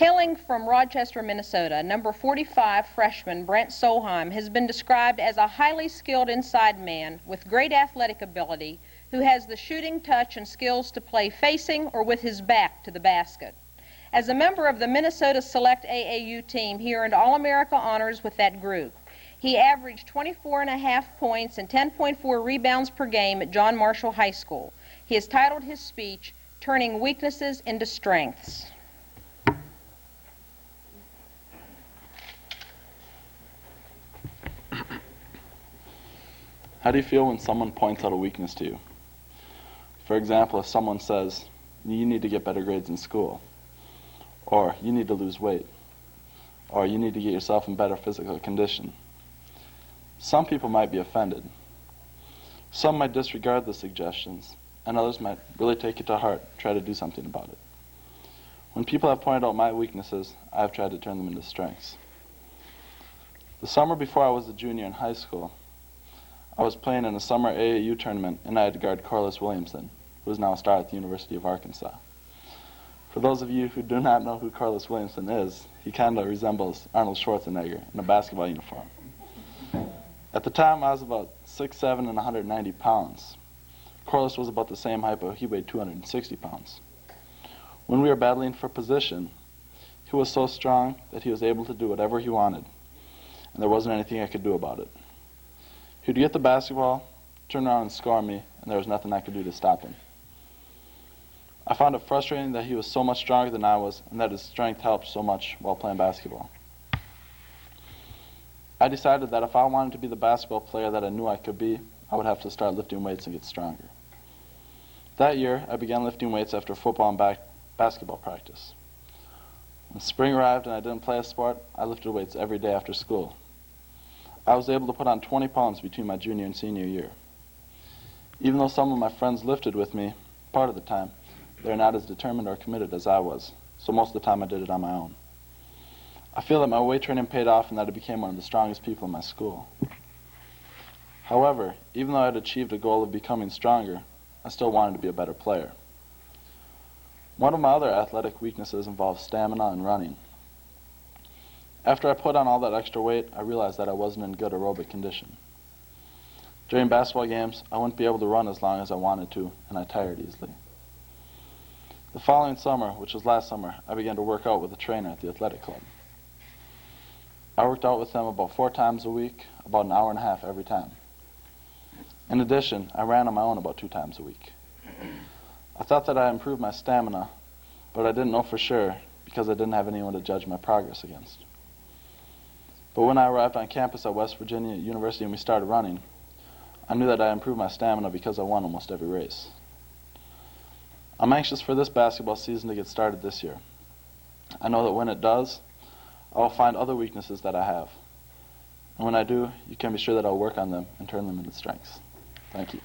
Hailing from Rochester, Minnesota, number 45 freshman Brent Solheim has been described as a highly skilled inside man with great athletic ability who has the shooting touch and skills to play facing or with his back to the basket. As a member of the Minnesota Select AAU team, he earned All-America honors with that group. He averaged 24.5 points and 10.4 rebounds per game at John Marshall High School. He has titled his speech, "Turning Weaknesses into Strengths." How do you feel when someone points out a weakness to you? For example, if someone says, you need to get better grades in school, or you need to lose weight, or you need to get yourself in better physical condition. Some people might be offended. Some might disregard the suggestions, and others might really take it to heart, try to do something about it. When people have pointed out my weaknesses, I have tried to turn them into strengths. The summer before I was a junior in high school, I was playing in a summer AAU tournament, and I had to guard Corliss Williamson, who is now a star at the University of Arkansas. For those of you who do not know who Corliss Williamson is, he kind of resembles Arnold Schwarzenegger in a basketball uniform. At the time, I was about 6'7" and 190 pounds. Corliss was about the same height, but he weighed 260 pounds. When we were battling for position, he was so strong that he was able to do whatever he wanted, and there wasn't anything I could do about it. He'd get the basketball, turn around and score me, and there was nothing I could do to stop him. I found it frustrating that he was so much stronger than I was, and that his strength helped so much while playing basketball. I decided that if I wanted to be the basketball player that I knew I could be, I would have to start lifting weights and get stronger. That year, I began lifting weights after football and basketball practice. When spring arrived and I didn't play a sport, I lifted weights every day after school. I was able to put on 20 pounds between my junior and senior year. Even though some of my friends lifted with me part of the time, they're not as determined or committed as I was, so most of the time I did it on my own. I feel that my weight training paid off and that I became one of the strongest people in my school. However, even though I had achieved a goal of becoming stronger, I still wanted to be a better player. One of my other athletic weaknesses involves stamina and running. After I put on all that extra weight, I realized that I wasn't in good aerobic condition. During basketball games, I wouldn't be able to run as long as I wanted to, and I tired easily. The following summer, which was last summer, I began to work out with a trainer at the athletic club. I worked out with him about 4 times a week, about an hour and a half every time. In addition, I ran on my own about 2 times a week. I thought that I improved my stamina, but I didn't know for sure because I didn't have anyone to judge my progress against. But when I arrived on campus at West Virginia University and we started running, I knew that I improved my stamina because I won almost every race. I'm anxious for this basketball season to get started this year. I know that when it does, I will find other weaknesses that I have. And when I do, you can be sure that I'll work on them and turn them into strengths. Thank you.